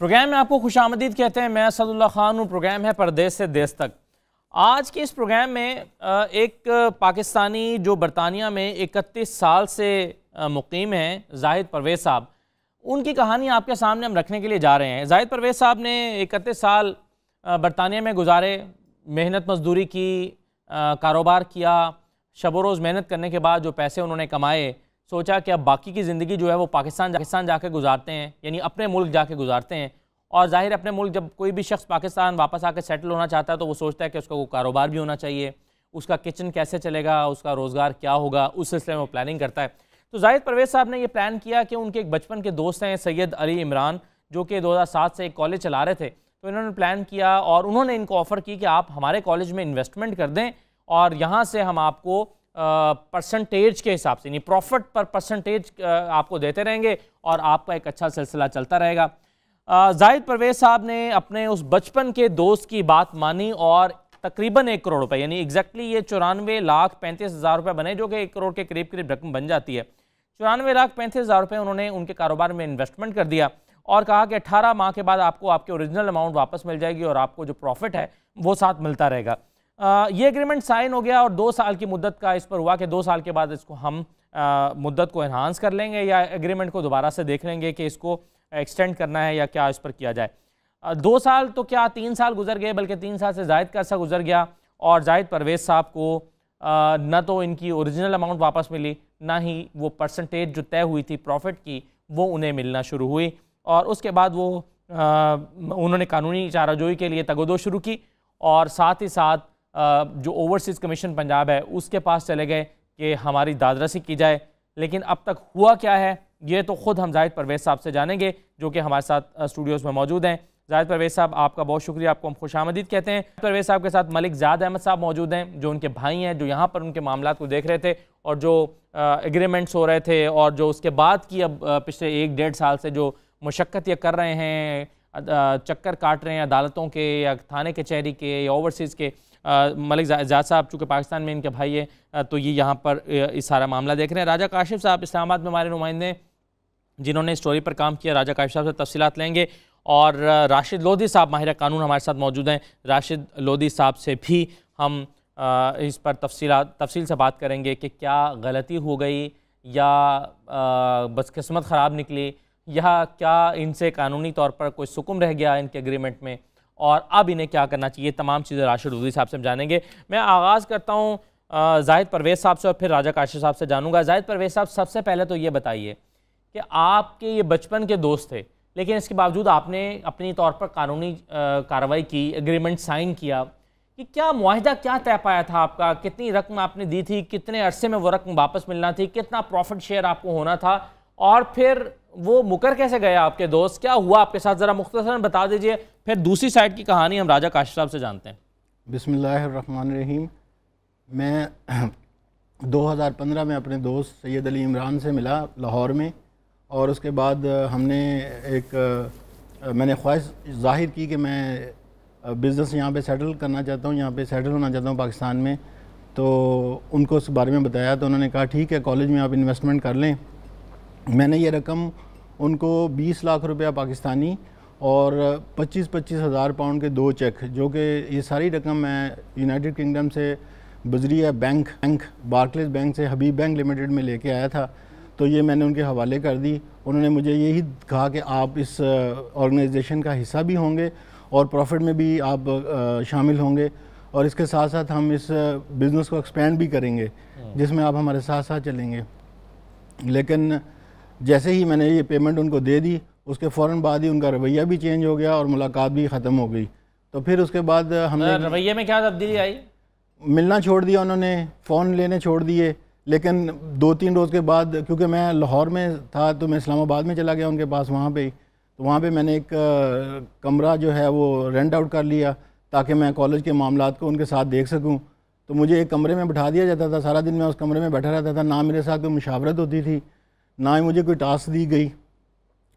Programme में आपको खुशामदीद कहते हैं। मैं असदुल्ला खान हूँ। प्रोग्राम है परदेश से देश तक। आज के इस प्रोग्राम में एक पाकिस्तानी जो बरतानिया में 31 साल से मुकीम हैं, जाहिद परवेज़ साहब, उनकी कहानी आपके सामने हम रखने के लिए जा रहे हैं। जाहिद परवेज़ साहब ने 31 साल बरतानिया में गुजारे, मेहनत मजदूरी की, कारोबार किया। शब रोज़ मेहनत करने के बाद जो पैसे उन्होंने कमाए, सोचा कि अब बाकी की ज़िंदगी जो है वो पाकिस्तान जाके गुजारते हैं, यानी अपने मुल्क जाके गुजारते हैं। और ज़ाहिर अपने मुल्क, जब कोई भी शख्स पाकिस्तान वापस आकर सेटल होना चाहता है तो वो सोचता है कि उसका वो कारोबार भी होना चाहिए, उसका किचन कैसे चलेगा, उसका रोज़गार क्या होगा, उस सिलसिले में वो प्लानिंग करता है। तो जाहिद परवेज़ साहब ने ये प्लान किया कि उनके एक बचपन के दोस्त हैं सैयद अली इमरान, जो कि 2007 से एक कॉलेज चला रहे थे। तो इन्होंने प्लान किया और उन्होंने इनको ऑफ़र की कि आप हमारे कॉलेज में इन्वेस्टमेंट कर दें और यहाँ से हम आपको परसेंटेज के हिसाब से, यानी प्रॉफिट पर परसेंटेज आपको देते रहेंगे और आपका एक अच्छा सिलसिला चलता रहेगा। जाहिद परवेज़ साहब ने अपने उस बचपन के दोस्त की बात मानी और तकरीबन 1 करोड़ रुपए, यानी एग्जैक्टली ये 94,35,000 रुपये बने, जो कि 1 करोड़ के करीब करीब रकम बन जाती है। 94,35,000 रुपये उन्होंने उनके कारोबार में इन्वेस्टमेंट कर दिया और कहा कि 18 माह के बाद आपको आपके ओरिजिनल अमाउंट वापस मिल जाएगी और आपको जो प्रॉफिट है वो साथ मिलता रहेगा। ये एग्रीमेंट साइन हो गया और 2 साल की मुद्दत का इस पर हुआ कि 2 साल के बाद इसको हम मुद्दत को एनहांस कर लेंगे या एग्रीमेंट को दोबारा से देख लेंगे कि इसको एक्सटेंड करना है या क्या इस पर किया जाए। 2 साल तो क्या 3 साल गुजर गए, बल्कि 3 साल से ज़ायद का अर्सा गुजर गया और जाहिद परवेज़ साहब को न तो इनकी ओरिजिनल अमाउंट वापस मिली, ना ही वो परसेंटेज जो तय हुई थी प्रॉफिट की वो उन्हें मिलना शुरू हुई। और उसके बाद वो उन्होंने कानूनी चाराजोई के लिए तगोदो शुरू की और साथ ही साथ जो ओवरसीज़ कमीशन पंजाब है उसके पास चले गए कि हमारी दादरसी की जाए। लेकिन अब तक हुआ क्या है ये तो ख़ुद हम जाहिद परवेज़ साहब से जानेंगे, जो कि हमारे साथ स्टूडियोज़ में मौजूद हैं। जाहिद परवेज़ साहब, आपका बहुत शुक्रिया, आपको हम खुशामदीद कहते हैं। परवेज़ साहब के साथ मलिक ज़ाद अहमद साहब मौजूद हैं, जो उनके भाई हैं, जो यहाँ पर उनके मामला को देख रहे थे और जो एग्रीमेंट्स हो रहे थे और जो उसके बाद की अब पिछले 1-1.5 साल से जो मुशक्क़त ये कर रहे हैं, चक्कर काट रहे हैं अदालतों के या थाने कचहरी के या ओवरसीज़ के। मलिक ज़ाद साहब चूँकि पाकिस्तान में इनके भाई है तो ये यहाँ पर इस सारा मामला देख रहे हैं। राजा काशिफ साहब इस्लामाबाद में हमारे नुमाइंदे जिन्होंने स्टोरी पर काम किया, राजा काशिफ साहब से तफसीलात लेंगे। और राशिद लोधी साहब माहिर कानून हमारे साथ मौजूद हैं। राशिद लोधी साहब से भी हम इस पर तफसील से बात करेंगे कि क्या गलती हो गई या बस किस्मत ख़राब निकली या क्या इनसे कानूनी तौर पर कोई सुकुम रह गया इनके एग्रीमेंट में और अब इन्हें क्या करना चाहिए। तमाम चीज़ें राशिद लोधी साहब से हम जानेंगे। मैं आगाज़ करता हूँ जाहिद परवेज़ साहब से और फिर राजा काशिफ साहब से जानूँगा। जाहिद परवेज़ साहब, सबसे पहले तो ये बताइए कि आपके ये बचपन के दोस्त थे, लेकिन इसके बावजूद आपने अपनी तौर पर कानूनी कार्रवाई की, एग्रीमेंट साइन किया, कि क्या मुआहिदा क्या तय पाया था आपका, कितनी रकम आपने दी थी, कितने अरसे में वो रकम वापस मिलना थी, कितना प्रॉफिट शेयर आपको होना था और फिर वो मुकर कैसे गए आपके दोस्त, क्या हुआ आपके साथ, ज़रा मुख्तसरन बता दीजिए। फिर दूसरी साइड की कहानी हम राजा काशिफ साहब से जानते हैं। बिस्मिल्लाहिर्रहमानिर्रहीम। मैं 2015 में अपने दोस्त सैयद अली इमरान से मिला लाहौर में और उसके बाद मैंने ख्वाहिश ज़ाहिर की कि मैं बिज़नेस यहाँ पे सेटल करना चाहता हूँ, यहाँ पे सेटल होना चाहता हूँ पाकिस्तान में। तो उनको उस बारे में बताया तो उन्होंने कहा ठीक है, कॉलेज में आप इन्वेस्टमेंट कर लें। मैंने ये रकम उनको 20 लाख रुपया पाकिस्तानी और 25-25 हज़ार पाउंड के 2 चेक, जो कि ये सारी रकम मैं यूनाइटेड किंगडम से बजरिया बैंक बार्कलेस बैंक से हबीब बैंक लिमिटेड में लेके आया था। तो ये मैंने उनके हवाले कर दी। उन्होंने मुझे यही कहा कि आप इस ऑर्गेनाइजेशन का हिस्सा भी होंगे और प्रॉफिट में भी आप शामिल होंगे और इसके साथ साथ हम इस बिज़नेस को एक्सपेंड भी करेंगे जिसमें आप हमारे साथ साथ चलेंगे। लेकिन जैसे ही मैंने ये पेमेंट उनको दे दी, उसके फ़ौरन बाद ही उनका रवैया भी चेंज हो गया और मुलाकात भी ख़त्म हो गई। तो फिर उसके बाद हमने रवैये में क्या तब्दीली आई? मिलना छोड़ दिया उन्होंने, फ़ोन लेने छोड़ दिए। लेकिन 2-3 रोज़ के बाद, क्योंकि मैं लाहौर में था तो मैं इस्लामाबाद में चला गया उनके पास, वहाँ पे तो वहाँ पे मैंने एक कमरा जो है वो रेंट आउट कर लिया ताकि मैं कॉलेज के मामलात को उनके साथ देख सकूँ। तो मुझे एक कमरे में बिठा दिया जाता था, सारा दिन मैं उस कमरे में बैठा रहता था। ना मेरे साथ कोई मुशावरत होती थी, ना ही मुझे कोई टास्क दी गई,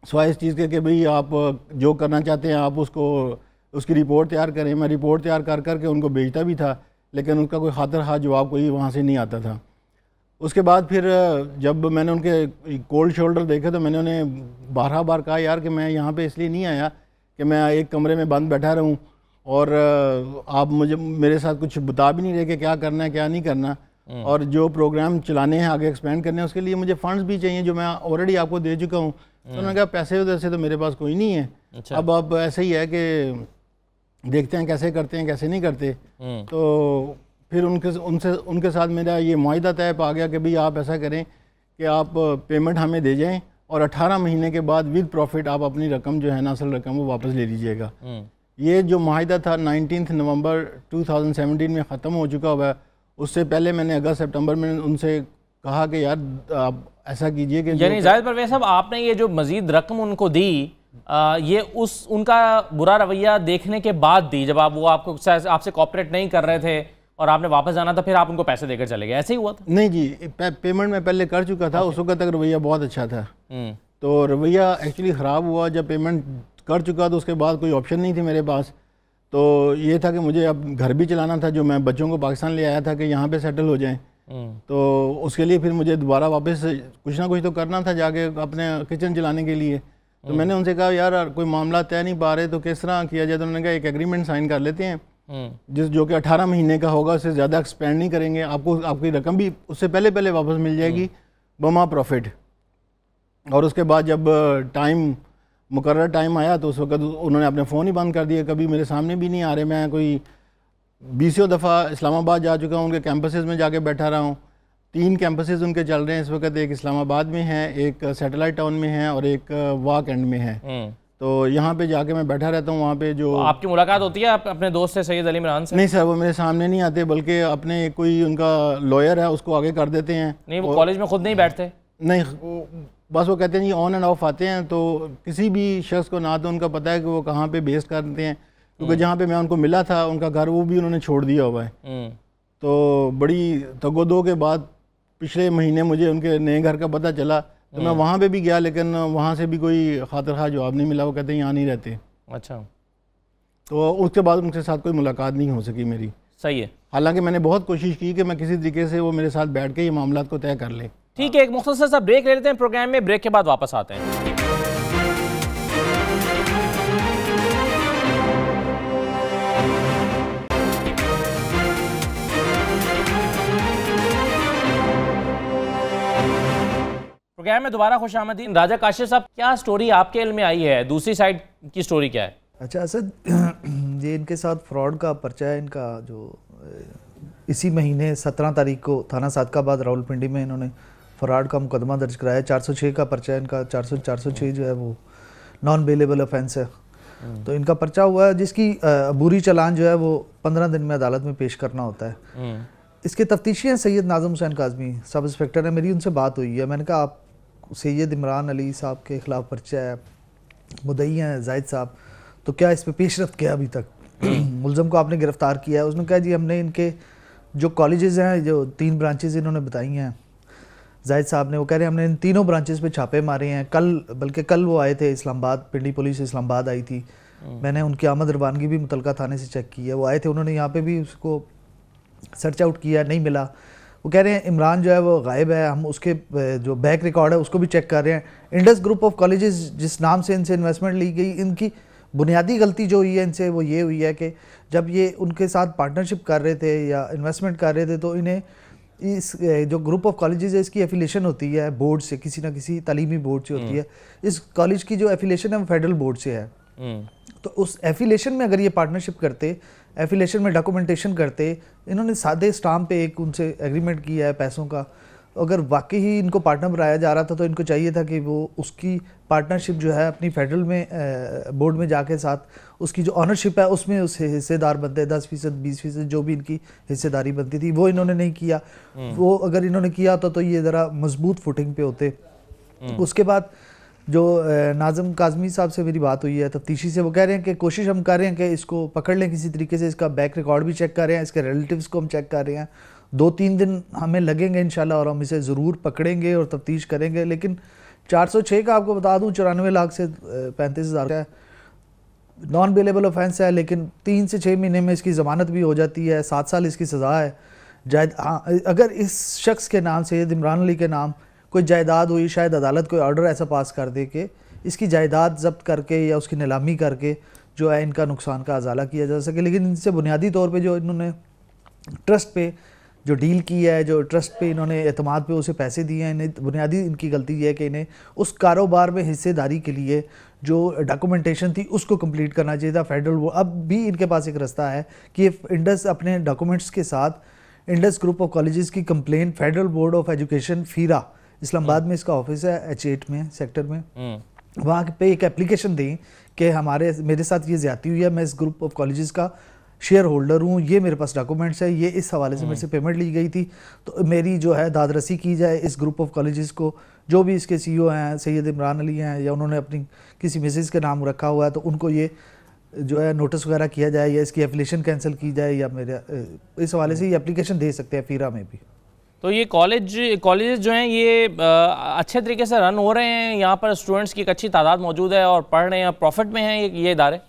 सिवाय इस चीज़ के कि भाई आप जो करना चाहते हैं आप उसकी रिपोर्ट तैयार करें। मैं रिपोर्ट तैयार कर करके उनको भेजता भी था, लेकिन उनका कोई खातिर खा जवाब कोई वहाँ से नहीं आता था। उसके बाद फिर जब मैंने उनके कोल्ड शोल्डर देखे तो मैंने उन्हें बारहा बार कहा यार कि मैं यहाँ पे इसलिए नहीं आया कि मैं एक कमरे में बंद बैठा रहूं और आप मुझे मेरे साथ कुछ बता भी नहीं रहे कि क्या करना है क्या नहीं करना, और जो प्रोग्राम चलाने हैं आगे एक्सपेंड करने हैं उसके लिए मुझे फंड्स भी चाहिए जो मैं ऑलरेडी आपको दे चुका हूँ। तो उन्होंने कहा पैसे उधर से तो मेरे पास कोई नहीं है। अच्छा। अब ऐसे ही है कि देखते हैं कैसे करते हैं कैसे नहीं करते। तो फिर उनके साथ मेरा ये मुआहिदा तय आ गया कि भाई आप ऐसा करें कि आप पेमेंट हमें दे जाएं और 18 महीने के बाद विद प्रॉफिट आप अपनी रकम जो है ना असल रकम वो वापस ले लीजिएगा। ये जो मुआहिदा था 19 नवंबर 2017 में ख़त्म हो चुका हुआ है। उससे पहले मैंने अगस्त सितंबर में उनसे कहा कि यार आप ऐसा कीजिए कि यानी जाहिद परवेज़ साहब आपने ये जो मज़ीद रकम उनको दी ये उनका बुरा रवैया देखने के बाद दी, जब वो आपसे कोऑपरेट नहीं कर रहे थे और आपने वापस जाना था, फिर आप उनको पैसे देकर चले गए, ऐसे ही हुआ था? नहीं जी, पेमेंट मैं पहले कर चुका था। उस वक्त तक रवैया बहुत अच्छा था। तो रवैया एक्चुअली ख़राब हुआ जब पेमेंट कर चुका, तो उसके बाद कोई ऑप्शन नहीं थी मेरे पास। तो ये था कि मुझे अब घर भी चलाना था, जो मैं बच्चों को पाकिस्तान ले आया था कि यहाँ पे सेटल हो जाएं। तो उसके लिए फिर मुझे दोबारा वापस कुछ ना कुछ तो करना था जाके अपने किचन चलाने के लिए। तो मैंने उनसे कहा यार कोई मामला तय नहीं पा रहे तो किस तरह किया जाए। तो उन्होंने कहा एक एग्रीमेंट साइन कर लेते हैं जो कि 18 महीने का होगा, उससे ज़्यादा एक्सपेंड नहीं करेंगे, आपको आपकी रकम भी उससे पहले वापस मिल जाएगी बमा प्रॉफिट। और उसके बाद जब मुकर्रर टाइम आया तो उस वक्त उन्होंने अपने फ़ोन ही बंद कर दिए, कभी मेरे सामने भी नहीं आ रहे। मैं कोई 20 दफ़ा इस्लामाबाद जा चुका हूँ, उनके कैंपसेस में जाके बैठा रहा हूँ। 3 कैंपसेस उनके चल रहे हैं इस वक्त, एक इस्लामाबाद में है, एक सैटेलाइट टाउन में है और एक वाक एंड में है। तो यहाँ पे जाके मैं बैठा रहता हूँ। वहाँ पे जो आपकी मुलाकात होती है अपने दोस्त से, सैयद अली इमरान से? नहीं सर, वो मेरे सामने नहीं आते, बल्कि अपने कोई उनका लॉयर है उसको आगे कर देते हैं। नहीं, वो कॉलेज में खुद नहीं बैठते? नहीं, बस वो कहते हैं जी ऑन एंड ऑफ आते हैं। तो किसी भी शख्स को ना तो उनका पता है कि वो कहाँ पे बेस करते हैं, क्योंकि जहाँ पे मैं उनको मिला था उनका घर वो भी उन्होंने छोड़ दिया हुआ है। तो बड़ी तगोदो के बाद पिछले महीने मुझे उनके नए घर का पता चला, तो मैं वहाँ पे भी गया, लेकिन वहाँ से भी कोई खातिर खा जवाब नहीं मिला। वो कहते हैं यहाँ नहीं रहते। अच्छा। तो उसके बाद उनके साथ कोई मुलाकात नहीं हो सकी मेरी। सही है। हालांकि मैंने बहुत कोशिश की कि मैं किसी तरीके से वो मेरे साथ बैठ के ये मामला को तय कर ले। ठीक है, एक मुख्तसर सा ब्रेक ले लेते हैं प्रोग्राम में, ब्रेक के बाद वापस आते हैं। प्रोग्राम में दोबारा खुश आमदीन। राजा काशिफ साहब, क्या स्टोरी आपके इल्म में आई है, दूसरी साइड की स्टोरी क्या है? अच्छा असद, ये इनके साथ फ्रॉड का पर्चा है इनका, जो इसी महीने 17 तारीख को थाना सादकाबाद रावलपिंडी में इन्होंने फ्रॉड का मुकदमा दर्ज कराया। 406 का पर्चा है इनका। 406 जो है वो नॉन बेलेबल ऑफेंस है। तो इनका पर्चा हुआ है जिसकी अबूरी चालान जो है वो 15 दिन में अदालत में पेश करना होता है। इसके तफ्तीशी हैं सैयद नाज़िम हुसैन काज़मी, सब इंस्पेक्टर है। मेरी उनसे बात हुई है, मैंने कहा आप सैयद इमरान अली साहब के ख़िलाफ़ पर्चा है, मुद्दई हैं जाहिद साहब, तो क्या इस पर पेशरफ्त किया अभी तक? मुलज़म को आपने गिरफ़्तार किया है? उसने कहा जी हमने इनके जो कॉलेजेस हैं, जो 3 ब्रांचेज़ इन्होंने बताई हैं जाहिद साहब ने, वो कह रहे हैं हमने इन तीनों ब्रांचेस पे छापे मारे हैं। बल्कि कल वो आए थे इस्लामाबाद, पिंडी पुलिस इस्लामाबाद आई थी, मैंने उनकी आमद रवानगी भी मुतलका थाने से चेक की है। वो आए थे, उन्होंने यहाँ पे भी उसको सर्च आउट किया, नहीं मिला। वो कह रहे हैं इमरान जो है वो गायब है, हम उसके जो बैक रिकॉर्ड है उसको भी चेक कर रहे हैं। इंडस ग्रुप ऑफ कॉलेजेस जिस नाम से इनसे इन्वेस्टमेंट ली गई, इनकी बुनियादी गलती जो हुई है इनसे वो ये हुई है कि जब ये उनके साथ पार्टनरशिप कर रहे थे या इन्वेस्टमेंट कर रहे थे, तो इन्हें इस जो ग्रुप ऑफ कॉलेजेस है इसकी एफिलेशन होती है बोर्ड से, किसी ना किसी तालीमी बोर्ड से होती है। इस कॉलेज की जो एफिलेशन है वो फेडरल बोर्ड से है। तो उस एफिलेशन में अगर ये पार्टनरशिप करते, एफिलेशन में डॉक्यूमेंटेशन करते, इन्होंने सादे स्टाम्प पे एक उनसे एग्रीमेंट किया है पैसों का, अगर वाकई ही इनको पार्टनर बनाया जा रहा था तो इनको चाहिए था कि वो उसकी पार्टनरशिप जो है अपनी फेडरल में बोर्ड में जाके साथ उसकी जो ऑनरशिप है उसमें उससे हिस्सेदार बनते, 10%, 20% जो भी इनकी हिस्सेदारी बनती थी, वो इन्होंने नहीं किया। वो अगर इन्होंने किया होता तो ये ज़रा मजबूत फुटिंग पे होते। उसके बाद जो नाज़िम काज़मी साहब से मेरी बात हुई है तफ्तीशी से, वो कह रहे हैं कि कोशिश हम कर रहे हैं कि इसको पकड़ लें किसी तरीके से, इसका बैक रिकॉर्ड भी चेक कर रहे हैं, इसके रिलेटिव्स को हम चेक कर रहे हैं। 2-3 दिन हमें लगेंगे इंशाल्लाह और हम इसे ज़रूर पकड़ेंगे और तफ्तीश करेंगे। लेकिन 406 का आपको बता दूं 94 लाख से 35,000 का नॉन बेलेबल ऑफेंस है, लेकिन 3 से 6 महीने में इसकी ज़मानत भी हो जाती है, 7 साल इसकी सज़ा है। अगर इस शख्स के नाम से इमरान अली के नाम कोई जायदाद हुई, शायद अदालत कोई ऑर्डर ऐसा पास कर दे कि इसकी जायदाद जब्त करके या उसकी नीलामी करके जो है इनका नुकसान का अजाला किया जा सके। लेकिन इनसे बुनियादी तौर पे जो इन्होंने ट्रस्ट पे जो डील की है, जो ट्रस्ट पे इन्होंने एतमाद पे उसे पैसे दिए हैं, इन्हें बुनियादी इनकी गलती ये है कि इन्हें उस कारोबार में हिस्सेदारी के लिए जो डॉक्यूमेंटेशन थी उसको कंप्लीट करना चाहिए था। फेडरल वो अब भी इनके पास एक रास्ता है कि इंडस अपने डॉक्यूमेंट्स के साथ इंडस ग्रुप ऑफ कॉलेजेस की complain federal board of education FERA, Islamabad में इसका ऑफिस है, H8 में सेक्टर में, वहाँ पे एक एप्लीकेशन दें कि मेरे साथ ये ज्यादती हुई है, मैं इस ग्रुप ऑफ कॉलेजेस का शेयर होल्डर हूँ, ये मेरे पास डॉक्यूमेंट्स है, ये इस हवाले से मेरे से पेमेंट ली गई थी, तो मेरी जो है दादरसी की जाए इस ग्रुप ऑफ कॉलेजेस को। जो भी इसके CEO हैं, सैयद इमरान अली हैं, या उन्होंने अपनी किसी मिसेज के नाम रखा हुआ है, तो उनको ये जो है नोटिस वगैरह किया जाए या इसकी एफिलिएशन कैंसिल की जाए, या मेरे इस हवाले से ये एप्लीकेशन दे सकते हैं फीरा में भी। तो ये कॉलेजेस जो हैं ये अच्छे तरीके से रन हो रहे हैं, यहाँ पर स्टूडेंट्स की एक अच्छी तादाद मौजूद है और पढ़ रहे हैं, प्रॉफिट में हैं ये इदारे?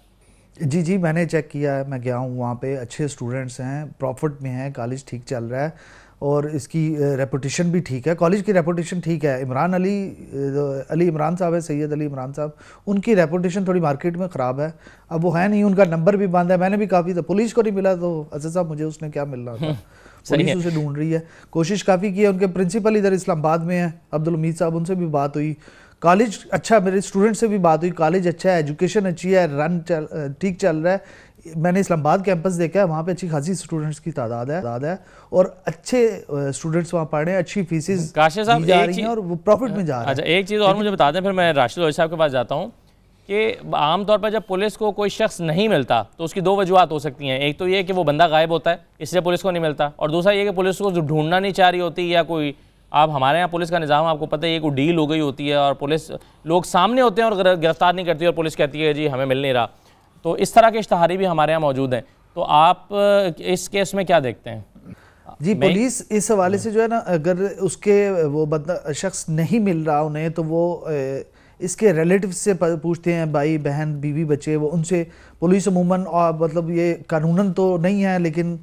जी मैंने चेक किया है, मैं गया हूँ वहाँ पे, अच्छे स्टूडेंट्स हैं, प्रॉफिट में हैं, कॉलेज ठीक चल रहा है और इसकी रेपुटेशन भी ठीक है, कॉलेज की रेपुटेशन ठीक है। अली इमरान साहब है, सैयद अली इमरान साहब, उनकी रेपुटेशन थोड़ी मार्केट में ख़राब है, अब वो है नहीं, उनका नंबर भी बंद है, मैंने भी काफ़ी पुलिस को नहीं मिला, तो असद साहब मुझे उसने क्या मिलना था, पुलिस उसे ढूंढ रही है, कोशिश काफ़ी की है। उनके प्रिंसिपल इधर इस्लामाबाद में है, अब्दुल हमीद साहब, उनसे भी बात हुई, कॉलेज अच्छा, मेरे स्टूडेंट से भी बात हुई, कॉलेज अच्छा है, एजुकेशन अच्छी है, ठीक चल रहा है। मैंने इस्लामाबाद कैंपस देखा है, वहाँ पे अच्छी खासी स्टूडेंट्स की तादाद है और अच्छे स्टूडेंट्स वहाँ पढ़ रहे हैं, अच्छी फीसेस दी जा रही हैं और वो प्रॉफिट में जा रहा है। अच्छा, एक चीज़ और मुझे बता दें, फिर मैं राशिद साहब के पास जाता हूँ कि आमतौर पर जब पुलिस को कोई शख्स नहीं मिलता तो उसकी दो वजूहत हो सकती हैं। एक तो ये कि वो बंदा गायब होता है इसलिए पुलिस को नहीं मिलता, और दूसरा ये कि पुलिस को ढूंढना नहीं चाह रही होती, या कोई, आप हमारे यहाँ पुलिस का निज़ाम आपको पता है, कोई डील हो गई होती है और पुलिस लोग सामने होते हैं और गिरफ्तार नहीं करती और पुलिस कहती है जी हमें मिल नहीं रहा। तो इस तरह के इश्तहारी भी हमारे यहाँ मौजूद हैं, तो आप इस केस में क्या देखते हैं? जी, पुलिस इस हवाले से जो है ना, अगर उसके वो बंदा शख्स नहीं मिल रहा उन्हें, तो वो इसके रिलेटिव्स से पूछते हैं, भाई बहन बीवी बच्चे, वो उनसे पुलिस अमूमन, और मतलब ये कानूनन तो नहीं है लेकिन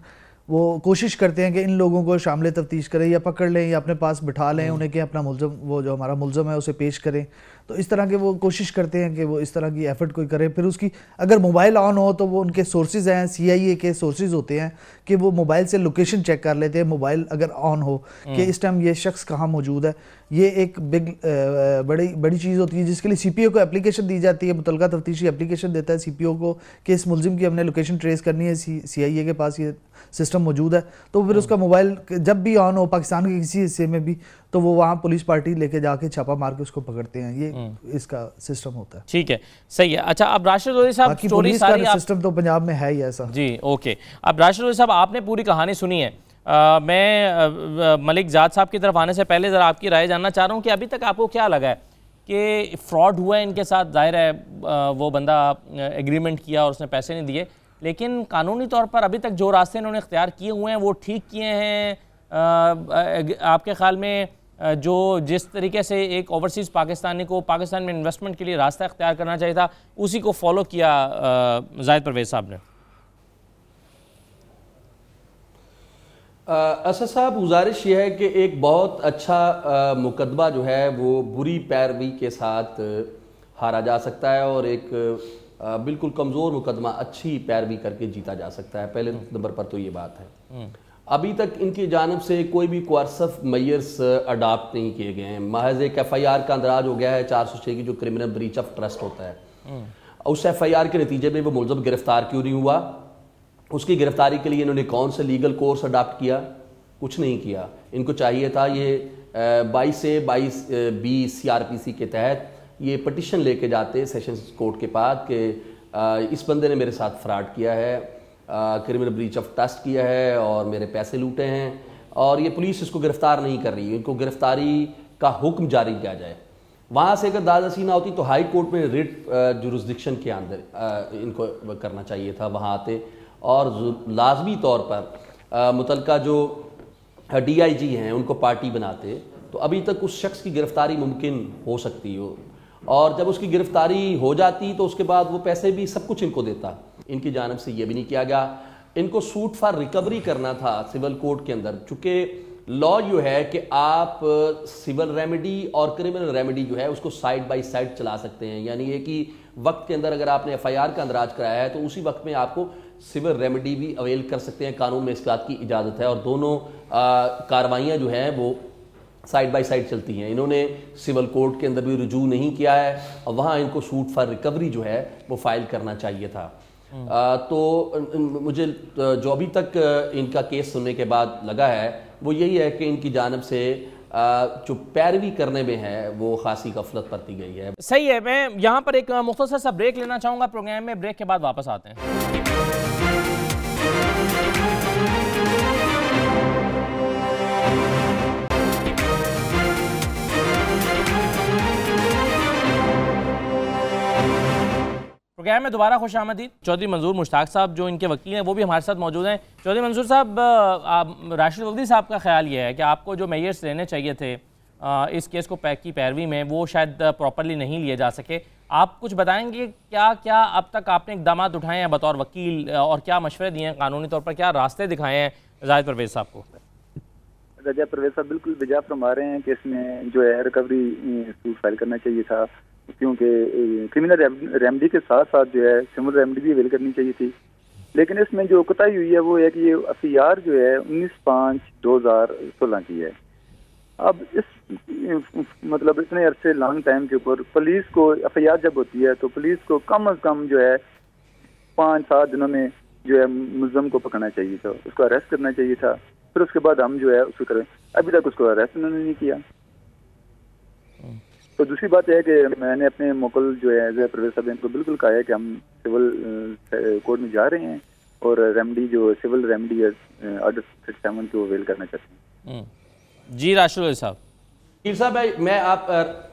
वो कोशिश करते हैं कि इन लोगों को शामिल तफ्तीश करें या पकड़ लें या अपने पास बिठा लें उन्हें, कि अपना मुलज़म, वो जो हमारा मुलज़म है उसे पेश करें। तो इस तरह के वो कोशिश करते हैं कि वो इस तरह की एफर्ट कोई करे। फिर उसकी अगर मोबाइल ऑन हो तो वो उनके सोर्सेज हैं, CIA के सोर्सेज होते हैं कि वो मोबाइल से लोकेशन चेक कर लेते हैं, मोबाइल अगर ऑन हो कि इस टाइम ये शख्स कहाँ मौजूद है। ये एक बड़ी चीज़ होती है जिसके लिए CPO को एप्लीकेशन दी जाती है, मुतलका तफ्तीशी एप्लीकेशन देता है CPO को कि इस मुलजिम की हमने लोकेशन ट्रेस करनी है, CIA के पास ये सिस्टम मौजूद है। तो फिर उसका मोबाइल जब भी ऑन हो पाकिस्तान के किसी हिस्से में भी, तो वो वहाँ पुलिस पार्टी लेके जाके छापा मार के उसको पकड़ते हैं, ये इसका सिस्टम होता है। ठीक है, सही है। अच्छा, अब राशिद रोज़ी साहब, स्टोरी सारी सिस्टम तो पंजाब में है ही ऐसा। जी, ओके। अब राशिद रोज़ी साहब, आपने पूरी कहानी सुनी है, मैं मलिक जाद साहब की तरफ आने से पहले ज़रा आपकी राय जानना चाह रहा हूँ कि अभी तक आपको क्या लगा है कि फ्रॉड हुआ है इनके साथ? जाहिर है वो बंदा एग्रीमेंट किया और उसने पैसे नहीं दिए, लेकिन कानूनी तौर पर अभी तक जो रास्ते इन्होंने इख्तियार किए हुए हैं वो ठीक किए हैं? आपके ख्याल में जो जिस तरीके से एक ओवरसीज़ पाकिस्तानी को पाकिस्तान में इन्वेस्टमेंट के लिए रास्ता इख्तियार करना चाहिए था, उसी को फॉलो किया जाहिद परवेज़ साहब ने? असद साहब, गुजारिश ये है कि एक बहुत अच्छा मुकदमा जो है वो बुरी पैरवी के साथ हारा जा सकता है और एक बिल्कुल कमज़ोर मुकदमा अच्छी पैरवी करके जीता जा सकता है। पहले नंबर पर तो ये बात है। अभी तक इनकी जानब से कोई भी कोर्सिव मेजर्स अडॉप्ट नहीं किए गए हैं। महज एक FIR का अंदराज हो गया है 406 की, जो क्रिमिनल ब्रीच ऑफ ट्रस्ट होता है। उस FIR के नतीजे में वो मुलज़म गिरफ्तार क्यों नहीं हुआ? उसकी गिरफ्तारी के लिए इन्होंने कौन सा लीगल कोर्स अडॉप्ट किया? कुछ नहीं किया। इनको चाहिए था ये 22 से 22B CRPC के तहत ये पटिशन लेके जाते सेशंस कोर्ट के पास कि इस बंदे ने मेरे साथ फ्रॉड किया है, क्रिमिनल ब्रीच ऑफ ट्रस्ट किया है और मेरे पैसे लूटे हैं, और ये पुलिस इसको गिरफ्तार नहीं कर रही है। इनको गिरफ्तारी का हुक्म जारी किया जाए। वहाँ से अगर दादासी ना होती तो हाई कोर्ट में रिट जुरिस्डिक्शन के अंदर इनको करना चाहिए था, वहाँ आते और लाजमी तौर पर मुतलका जो DIG हैं उनको पार्टी बनाते, तो अभी तक उस शख्स की गिरफ्तारी मुमकिन हो सकती हो। और जब उसकी गिरफ्तारी हो जाती तो उसके बाद वो पैसे भी सब कुछ इनको देता। इनकी जानब से ये भी नहीं किया गया। इनको सूट फॉर रिकवरी करना था सिविल कोर्ट के अंदर, चूँकि लॉ जो है कि आप सिविल रेमेडी और क्रिमिनल रेमेडी जो है उसको साइड बाय साइड चला सकते हैं। यानी ये कि वक्त के अंदर अगर आपने FIR का अंदराज कराया है तो उसी वक्त में आपको सिविल रेमेडी भी अवेल कर सकते हैं। कानून में इस बात की इजाज़त है और दोनों कार्रवाइयाँ जो हैं वो साइड बाय साइड चलती हैं। इन्होंने सिविल कोर्ट के अंदर भी रुजू नहीं किया है और वहाँ इनको सूट फॉर रिकवरी जो है वो फाइल करना चाहिए था। तो मुझे जो अभी तक इनका केस सुनने के बाद लगा है वो यही है कि इनकी जानिब से जो पैरवी करने में है वो खासी गफलत बरती गई है। सही है। मैं यहाँ पर एक मुख्तसर सा ब्रेक लेना चाहूँगा प्रोग्राम में। ब्रेक के बाद वापस आते हैं। प्रोग्राम में दोबारा खुश आमदीद। चौधरी मंजूर मुश्ताक साहब जो इनके वकील हैं वो भी हमारे साथ मौजूद हैं। चौधरी मंजूर साहब, राशिद लोधी साहब का ख्याल ये है कि आपको जो मेजर्स लेने चाहिए थे इस केस को की पैरवी में वो शायद प्रॉपरली नहीं लिए जा सके। आप कुछ बताएंगे क्या क्या अब तक आपने इकदाम उठाए हैं बतौर वकील और क्या मशवरे दिए हैं कानूनी तौर पर, क्या रास्ते दिखाए हैं जाहिद परवेज़ साहब को? रजा परवेज़ साहब बिल्कुल बिजा फरमा रहे हैं कि इसमें जो है रिकवरी सूट फाइल करना चाहिए था, क्योंकि क्रिमिनल रेमडी के साथ साथ जो है सिविल रेमडी भी अवेल करनी चाहिए थी। लेकिन इसमें जो कोताही हुई है वो है कि ये FIR जो है 19/5/2016 की है। अब इस मतलब इतने अरसे लॉन्ग टाइम के ऊपर पुलिस को FIR जब होती है तो पुलिस को कम अज कम जो है 5-7 दिनों में जो है मुलजम को पकड़ना चाहिए था, उसको अरेस्ट करना चाहिए था, फिर उसके बाद हम जो है उसको करें। अभी तक उसको अरेस्ट उन्होंने नहीं किया। तो दूसरी बात है कि मैंने अपने मोकल जो है परवेज़ साहब इनको बिल्कुल कहा है कि हम सिविल कोर्ट में जा रहे हैं और रेमडी जो सिविल रेमडी है ऑर्डर 37 को अवेल करना चाहते हैं। जी राशिद लोधी साहब। कीर साहब,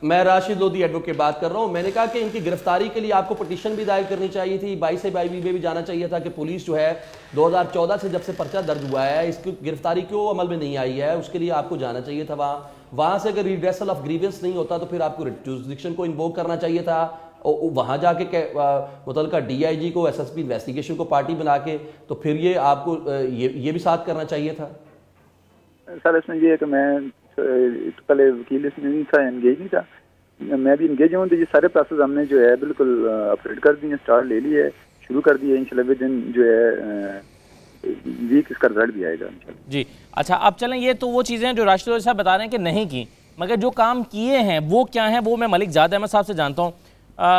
मैं राशिद लोधी एडवोकेट बात कर रहा हूँ। मैंने कहा कि इनकी गिरफ्तारी के लिए आपको पिटीशन भी दायर करनी चाहिए थी, 22 में भी जाना चाहिए था कि पुलिस जो है 2014 से जब से पर्चा दर्ज हुआ है इसकी गिरफ्तारी क्यों अमल में नहीं आई है, उसके लिए आपको जाना चाहिए था वहाँ से अगर रिड्रेसल ऑफ ग्रीवेंस नहीं होता तो फिर आपको जुरिसडिक्शन को इन्वोक करना चाहिए था, वहाँ जाके मुतल्लिका DIG को SSP इन्वेस्टिगेशन को पार्टी बना के तो फिर ये आपको ये भी साथ करना चाहिए था। सर इसमें ये है कि मैं पहले वकील इसमें एंगेज नहीं था, मैं भी इंगेज हूँ। तो ये सारे प्रोसेस हमने जो है बिल्कुल अपडेट कर दिए, स्टार्ट ले ली है, शुरू कर दिए। इंशाल्लाह विद इन जो है वीक इसका रिजल्ट भी आएगा जी। अच्छा, अब चलें, ये तो वो चीज़ें जो राशिद लोधी साहब बता रहे हैं कि नहीं की, मगर जो काम किए हैं वो क्या हैं वो मैं मलिक ज़ाद अहमद साहब से जानता हूँ।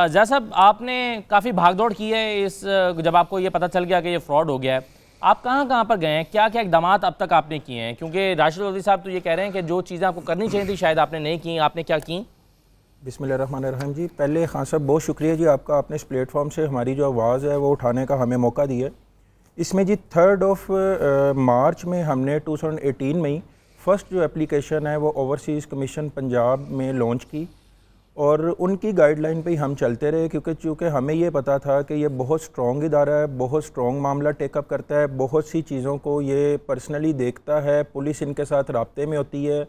ज़ाद साहब, आपने काफ़ी भागदौड़ की है इस जब आपको ये पता चल गया कि ये फ्रॉड हो गया है, आप कहाँ पर गए हैं, क्या क्या इकदाम अब तक आपने किए हैं? क्योंकि राशिद लोधी साहब तो ये कह रहे हैं कि जो चीज़ें आपको करनी चाहिए थी शायद आपने नहीं की, आपने क्या की? बिस्मिल्लाहिर्रहमानिर्रहीम जी। पहले खान साहब बहुत शुक्रिया जी आपका, आपने इस प्लेटफॉर्म से हमारी जो आवाज़ है वो उठाने का हमें मौका दिया। इसमें जी 3 मार्च में हमने 2018 में ही फर्स्ट जो एप्लीकेशन है वो ओवरसीज़ कमीशन पंजाब में लॉन्च की और उनकी गाइडलाइन पे ही हम चलते रहे, क्योंकि चूँकि हमें ये पता था कि ये बहुत स्ट्रॉन्ग इदारा है, बहुत स्ट्रॉन्ग मामला टेकअप करता है, बहुत सी चीज़ों को ये पर्सनली देखता है, पुलिस इनके साथ राब्ते में होती है,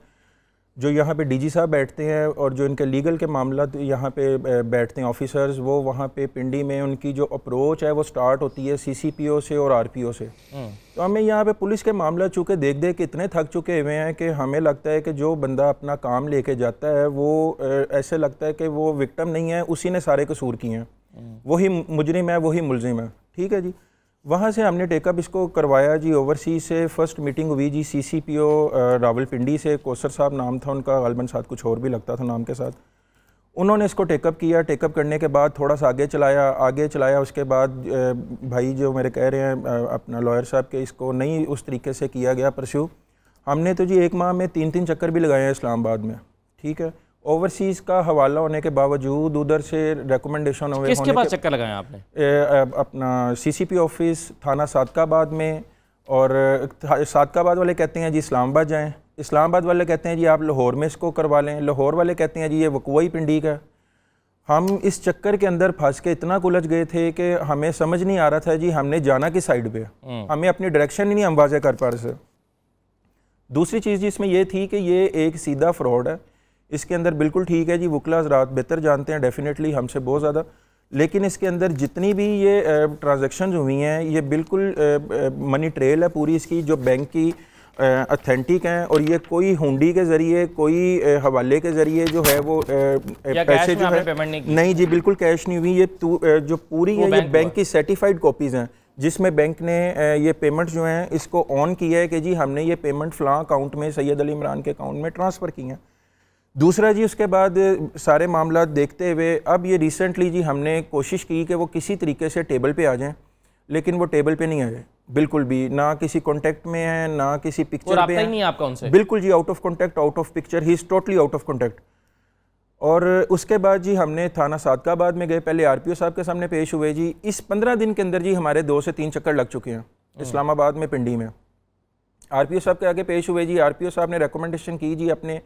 जो यहाँ पे DG साहब बैठते हैं और जो इनके लीगल के मामला यहाँ पे बैठते हैं ऑफिसर्स, वो वहाँ पे पिंडी में उनकी जो अप्रोच है वो स्टार्ट होती है CCPO से और RPO से। तो हमें यहाँ पे पुलिस के मामला चूँकि देख देख के इतने थक चुके हुए हैं कि हमें लगता है कि जो बंदा अपना काम लेके जाता है वो ऐसे लगता है कि वो विक्टिम नहीं है, उसी ने सारे कसूर किए हैं, वही मुजरिम है, वही मुलजिम है। ठीक है जी, वहाँ से हमने टेकअप इसको करवाया जी। ओवरसीज़ से फर्स्ट मीटिंग हुई जी CCPO रावलपिंडी से, कोसर साहब नाम था उनका, गालबन साथ कुछ और भी लगता था नाम के साथ। उन्होंने इसको टेकअप किया, टेकअप करने के बाद थोड़ा सा आगे चलाया। उसके बाद भाई जो मेरे कह रहे हैं अपना लॉयर साहब के, इसको नहीं उस तरीके से किया गया परस्यू। हमने तो जी 1 माह में 3-3 चक्कर भी लगाए हैं इस्लामाबाद में। ठीक है, ओवरसीज़ का हवाला होने के बावजूद उधर से रिकमेंडेशन हुए, किसके पास चक्कर लगाए आपने? अपना CCP ऑफिस थाना सादकाबाद में, और सादकाबाद वाले कहते हैं जी इस्लामाबाद जाएं, इस्लामाबाद वाले कहते हैं जी आप लाहौर में इसको करवा लें, लाहौर वाले कहते हैं जी ये वकुआई पिंडी का। हम इस चक्कर के अंदर फंस के इतना उलझ गए थे कि हमें समझ नहीं आ रहा था जी हमने जाना किस साइड पे, हमें अपनी डायरेक्शन ही नहीं हम वाज़े कर पा रहे थे। दूसरी चीज़ जिसमें ये थी कि ये एक सीधा फ्रॉड है, इसके अंदर बिल्कुल ठीक है जी, वकला हज़रात बेहतर जानते हैं डेफिनेटली हमसे बहुत ज़्यादा, लेकिन इसके अंदर जितनी भी ये ट्रांजैक्शंस हुई हैं ये बिल्कुल मनी ट्रेल है पूरी इसकी, जो बैंक की अथेंटिक हैं और ये कोई हुंडी के ज़रिए कोई हवाले के ज़रिए जो है वो पैसे जो है पेमेंट नहीं जी बिल्कुल कैश नहीं हुई। ये जो पूरी है ये बैंक की सर्टिफाइड कॉपीज़ हैं जिसमें बैंक ने ये पेमेंट जो हैं इसको ऑन किया है कि जी हमने ये पेमेंट फ़लाँ अकाउंट में सैयद अली इमरान के अकाउंट में ट्रांसफ़र की हैं। दूसरा जी उसके बाद सारे मामला देखते हुए अब ये रिसेंटली जी हमने कोशिश की कि वो किसी तरीके से टेबल पे आ जाएं, लेकिन वो टेबल पे नहीं आए बिल्कुल भी, ना किसी कांटेक्ट में है ना किसी पिक्चर पे है। नहीं आपका उनसे बिल्कुल जी out of contact, out of picture, he is totally out of contact. और उसके बाद जी हमने थाना सादकाबाद में गए, पहले आरपीओ साहब के सामने पेश हुए जी। इस 15 दिन के अंदर जी हमारे 2 से 3 चक्कर लग चुके हैं इस्लामाबाद में, पिंडी में। आरपीओ साहब के आगे पेश हुए जी, आरपीओ साहब ने रिकमेंडेशन की जी अपने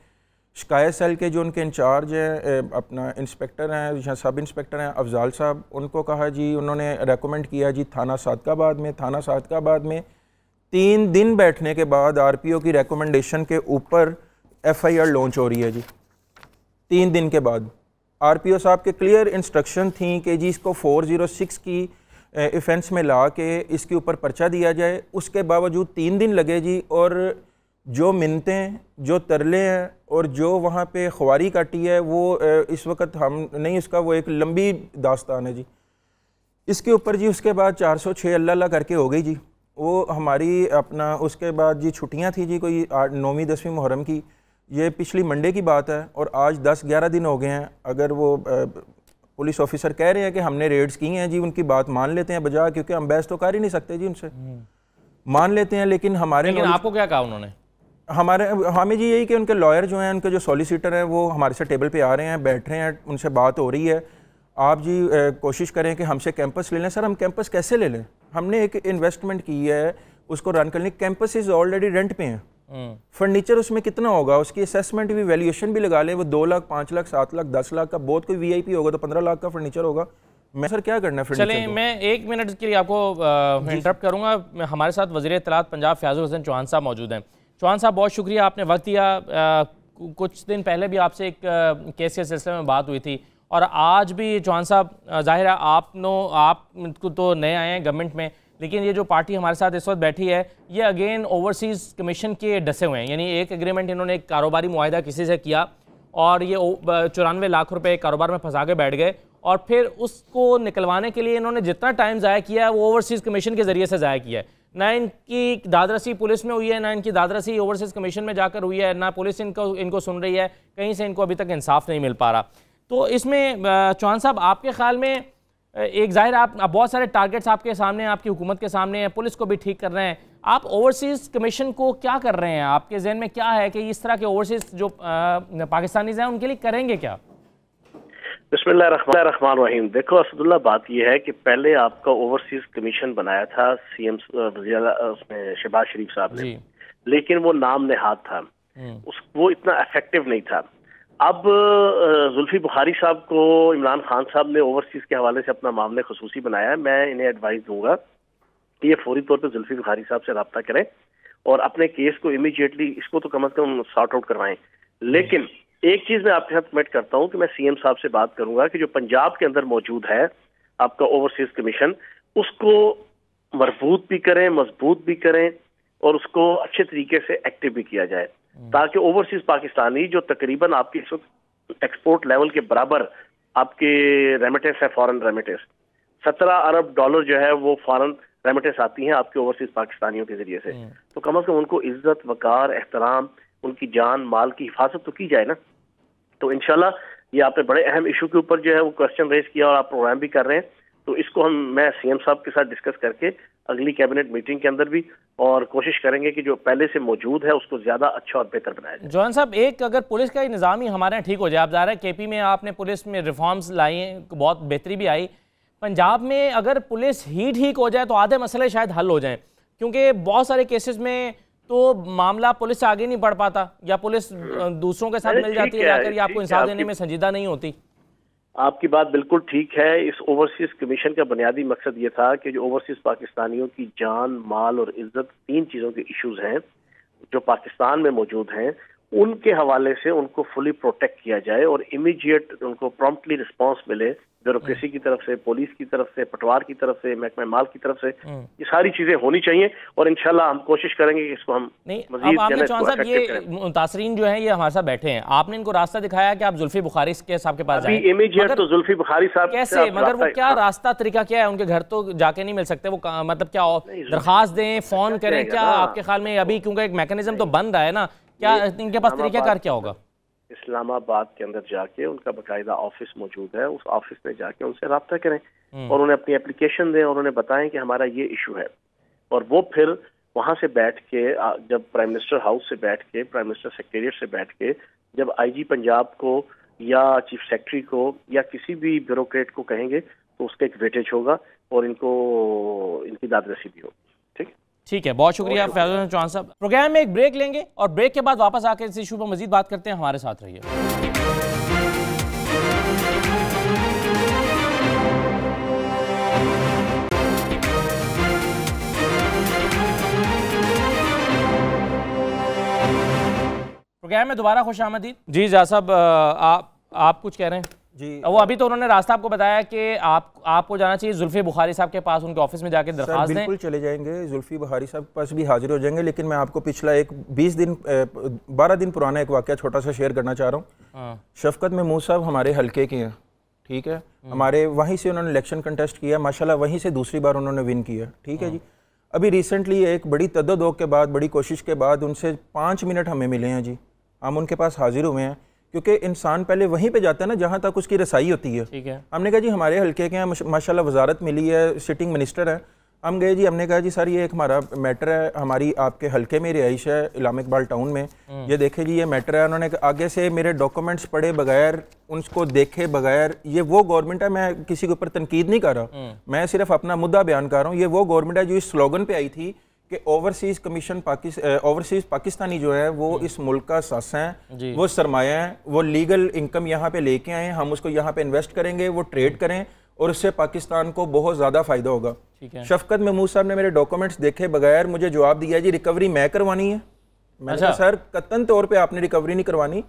शिकायत सेल के जो उनके इंचार्ज हैं अपना इंस्पेक्टर हैं या सब इंस्पेक्टर हैं अफजाल साहब, उनको कहा जी, उन्होंने रेकमेंड किया जी थाना सादकाबाद में। थाना सादकाबाद में 3 दिन बैठने के बाद आरपीओ की रिकमेंडेशन के ऊपर एफआईआर लॉन्च हो रही है जी। 3 दिन के बाद आरपीओ साहब के क्लियर इंस्ट्रक्शन थी कि जी इसको 406 की ऑफेंस में ला के इसके ऊपर पर्चा दिया जाए। उसके बावजूद 3 दिन लगे जी, और जो मिन्नतें, जो तरले हैं और जो वहाँ पे ख्वारी काटी है वो इस वक्त हम नहीं, उसका वो एक लंबी दास्तान है जी इसके ऊपर जी। उसके बाद 406 अल्लाह करके हो गई जी वो हमारी अपना। उसके बाद जी छुट्टियाँ थी जी कोई 9वीं 10वीं मुहर्रम की, ये पिछली मंडे की बात है और आज 10-11 दिन हो गए हैं। अगर वो पुलिस ऑफिसर कह रहे हैं कि हमने रेड्स की हैं जी, उनकी बात मान लेते हैं बजा, क्योंकि हम बहस तो कर ही नहीं सकते जी उनसे, मान लेते हैं। लेकिन आपको क्या कहा उन्होंने? हमें जी यही कि उनके लॉयर जो हैं, उनके जो सॉलिसिटर हैं वो हमारे से टेबल पे आ रहे हैं, बैठ रहे हैं, उनसे बात हो रही है। आप जी कोशिश करें कि हमसे कैंपस ले लें। सर हम कैंपस कैसे ले लें? हमने एक इन्वेस्टमेंट की है उसको रन करने, कैंपस इज ऑलरेडी रेंट पे हैं। फर्नीचर उसमें कितना होगा, उसकी असेसमेंट भी, वैल्यूएशन भी लगा लें, वो 2 लाख 5 लाख 7 लाख 10 लाख का, बहुत कोई वीआईपी होगा तो 15 लाख का फर्नीचर होगा। मैं सर क्या करना है? चलें मैं 1 मिनट के लिए आपको इंटरप्ट करूँगा। हमारे साथ वज़ीर इत्तलात पंजाब फयाजुल हसन चौहान साहब मौजूद हैं। चौहान साहब बहुत शुक्रिया, आपने वक्त दिया। कुछ दिन पहले भी आपसे एक केस के सिलसिले में बात हुई थी और आज भी चौहान साहब, जाहिर है आप तो नए आए हैं गवर्नमेंट में, लेकिन ये जो पार्टी हमारे साथ इस वक्त बैठी है ये अगेन ओवरसीज़ कमीशन के डसे हुए हैं। यानी एक एग्रीमेंट इन्होंने एक कारोबारी मुआहिदा किसी से किया और ये 94 लाख रुपए कारोबार में फंसा के बैठ गए और फिर उसको निकलवाने के लिए इन्होंने जितना टाइम ज़ाया किया है वो ओवरसीज़ कमीशन के ज़रिए से ज़ाया किया है। ना इनकी दादरसी पुलिस में हुई है, ना इनकी दादरसी ओवरसीज़ कमीशन में जाकर हुई है, ना पुलिस इनको सुन रही है, कहीं से इनको अभी तक इंसाफ नहीं मिल पा रहा। तो इसमें चौहान साहब आपके ख्याल में एक ज़ाहिर आप बहुत सारे टारगेट्स आपके सामने, आपकी हुकूमत के सामने हैं, पुलिस को भी ठीक कर रहे हैं, आप ओवरसीज़ कमीशन को क्या कर रहे हैं? आपके जहन में क्या है कि इस तरह के ओवरसीज़ जो पाकिस्तानीज़ हैं उनके लिए करेंगे क्या? बिस्मिल्लाहिर्रहमानिर्रहीम। देखो असदुल्ला, बात यह है कि पहले आपका ओवरसीज कमीशन बनाया था सीएम उसमें शहबाज शरीफ साहब ने, लेकिन वो नाम नेहाद था, वो इतना इफेक्टिव नहीं था। अब जुल्फी बुखारी साहब को इमरान खान साहब ने ओवरसीज के हवाले से अपना मामले खुसूसी बनाया है। मैं इन्हें एडवाइस दूंगा कि ये फौरी तौर पर जुल्फी बुखारी साहब से रब्ता करें और अपने केस को इमीडिएटली इसको तो कम से कम सॉर्ट आउट करवाएं। लेकिन एक चीज मैं आपके साथ कमेंट करता हूं कि मैं सीएम साहब से बात करूंगा कि जो पंजाब के अंदर मौजूद है आपका ओवरसीज कमीशन, उसको मजबूत भी करें, मजबूत भी करें और उसको अच्छे तरीके से एक्टिव भी किया जाए, ताकि ओवरसीज पाकिस्तानी जो तकरीबन आपकी इस वक्त एक्सपोर्ट लेवल के बराबर आपके रेमिटेंस है, फॉरेन रेमिटेंस 17 अरब डॉलर जो है वो फॉरेन रेमिटेंस आती हैं आपके ओवरसीज पाकिस्तानियों के जरिए से, तो कम से कम उनको इज्जत, वकार, एहतराम, उनकी जान माल की हिफाजत तो की जाए ना। तो इंशाल्लाह ये आपने बड़े अहम इशू के ऊपर जो है वो क्वेश्चन रेज किया और आप प्रोग्राम भी कर रहे हैं, तो इसको मैं सीएम साहब के साथ डिस्कस करके अगली कैबिनेट मीटिंग के अंदर भी और कोशिश करेंगे कि जो पहले से मौजूद है उसको ज्यादा अच्छा और बेहतर बनाया जाए। जॉन साहब, एक अगर पुलिस का निज़ाम ही हमारे यहाँ ठीक हो जाए, आप जा रहे हैं केपी में आपने पुलिस में रिफॉर्म्स लाई हैं, बहुत बेहतरी भी आई, पंजाब में अगर पुलिस ही ठीक हो जाए तो आधे मसले शायद हल हो जाएं, क्योंकि बहुत सारे केसेस में तो मामला पुलिस से आगे नहीं बढ़ पाता या पुलिस दूसरों के साथ मिल जाती है जाकर, या आपको इंसाफ देने में संजीदा नहीं होती। आपकी बात बिल्कुल ठीक है। इस ओवरसीज कमीशन का बुनियादी मकसद ये था कि जो ओवरसीज पाकिस्तानियों की जान, माल और इज्जत, 3 चीज़ों के इश्यूज हैं जो पाकिस्तान में मौजूद हैं, उनके हवाले से उनको फुली प्रोटेक्ट किया जाए और इमीडिएट उनको प्रॉम्प्टली रिस्पांस मिले ब्यूरोक्रेसी की तरफ से, पुलिस की तरफ से, पटवार की तरफ से, महकमा माल की तरफ से, ये सारी चीजें होनी चाहिए और इंशाल्लाह हम कोशिश करेंगे कि इसको हम अब आपने चौहान साहब ये मुतासरीन जो हैं ये हमारे साथ बैठे हैं, आपने इनको रास्ता दिखाया कि आप जुल्फी बुखारी के साहब के पास जाएं, इमीडिएट तो जुल्फी बुखारी साहब कैसे, मगर वो क्या रास्ता तरीका क्या है, उनके घर तो जाके नहीं मिल सकते वो, मतलब क्या दरखास्त दें, फोन करें, क्या आपके ख्याल में अभी क्योंकि एक मैकेनिज्म तो बंद है ना, क्या इनके पास तरीकाकार क्या होगा? इस्लामाबाद के अंदर जाके उनका बाकायदा ऑफिस मौजूद है, उस ऑफिस में जाके उनसे रब्ता करें और उन्हें अपनी एप्लीकेशन दें और उन्हें बताएं कि हमारा ये इशू है, और वो फिर वहां से बैठ के, जब प्राइम मिनिस्टर हाउस से बैठ के, प्राइम मिनिस्टर सेक्रेटेरिएट से बैठ के, जब आईजी पंजाब को या चीफ सेक्रेटरी को या किसी भी ब्यूरोक्रेट को कहेंगे तो उसका एक वेटेज होगा और इनकी दादरसी भी होगी। ठीक है, बहुत शुक्रिया फैज़ल चौहान साहब। प्रोग्राम में एक ब्रेक लेंगे और ब्रेक के बाद वापस आकर इस इशू पर मजीद बात करते हैं, हमारे साथ रहिए। प्रोग्राम में दोबारा खुश आमदीद। जी जा साहब, आप कुछ कह रहे हैं जी? वो अभी तो उन्होंने रास्ता आपको बताया कि आपको जाना चाहिए जुल्फी बुखारी साहब के पास, उनके ऑफिस में जाके दरखास्त दें। बिल्कुल चले जाएंगे, जुल्फी बुखारी साहब के पास भी हाजिर हो जाएंगे, लेकिन मैं आपको पिछला एक 12 दिन पुराना एक वाकया छोटा सा शेयर करना चाह रहा हूँ। शफकत महमूद साहब हमारे हल्के के हैं, ठीक है, हमारे वहीं से उन्होंने इलेक्शन कंटेस्ट किया, माशाल्लाह वहीं से दूसरी बार उन्होंने विन किया, ठीक है जी। अभी रिसेंटली एक बड़ी तद्दोद के बाद, बड़ी कोशिश के बाद उनसे 5 मिनट हमें मिले हैं जी, हम उनके पास हाजिर हुए हैं, क्योंकि इंसान पहले वहीं पे जाता है ना जहाँ तक उसकी रसाई होती है। ठीक है, हमने कहा जी हमारे हल्के के हैं, माशाल्लाह वजारत मिली है, सिटिंग मिनिस्टर है, हम गए जी, हमने कहा जी सर ये एक हमारा मैटर है, हमारी आपके हल्के में रिहाइश है इलामा इकबाल टाउन में, ये देखे जी ये मैटर है। उन्होंने आगे से मेरे डॉक्यूमेंट्स पढ़े बगैर, उनको देखे बगैर, ये वो गवर्नमेंट है, मैं किसी के ऊपर तनकीद नहीं कर रहा, मैं सिर्फ अपना मुद्दा बयान कर रहा हूँ, ये वो गवर्नमेंट है जो इस स्लोगन पे आई थी कि ओवरसीज कमीशन ओवरसीज पाकिस्तानी जो है वो इस मुल्क का सासा है, वो सरमाया है, वो लीगल इनकम यहाँ पे लेके आए, हम उसको यहाँ पे इन्वेस्ट करेंगे, वो ट्रेड करें और उससे पाकिस्तान को बहुत ज़्यादा फ़ायदा होगा। शफकत महमूद साहब ने मेरे डॉक्यूमेंट्स देखे बगैर मुझे जवाब दिया जी रिकवरी मैं करवानी है। मैंने कहा सर कतन तौर पे आपने रिकवरी नहीं करवानी,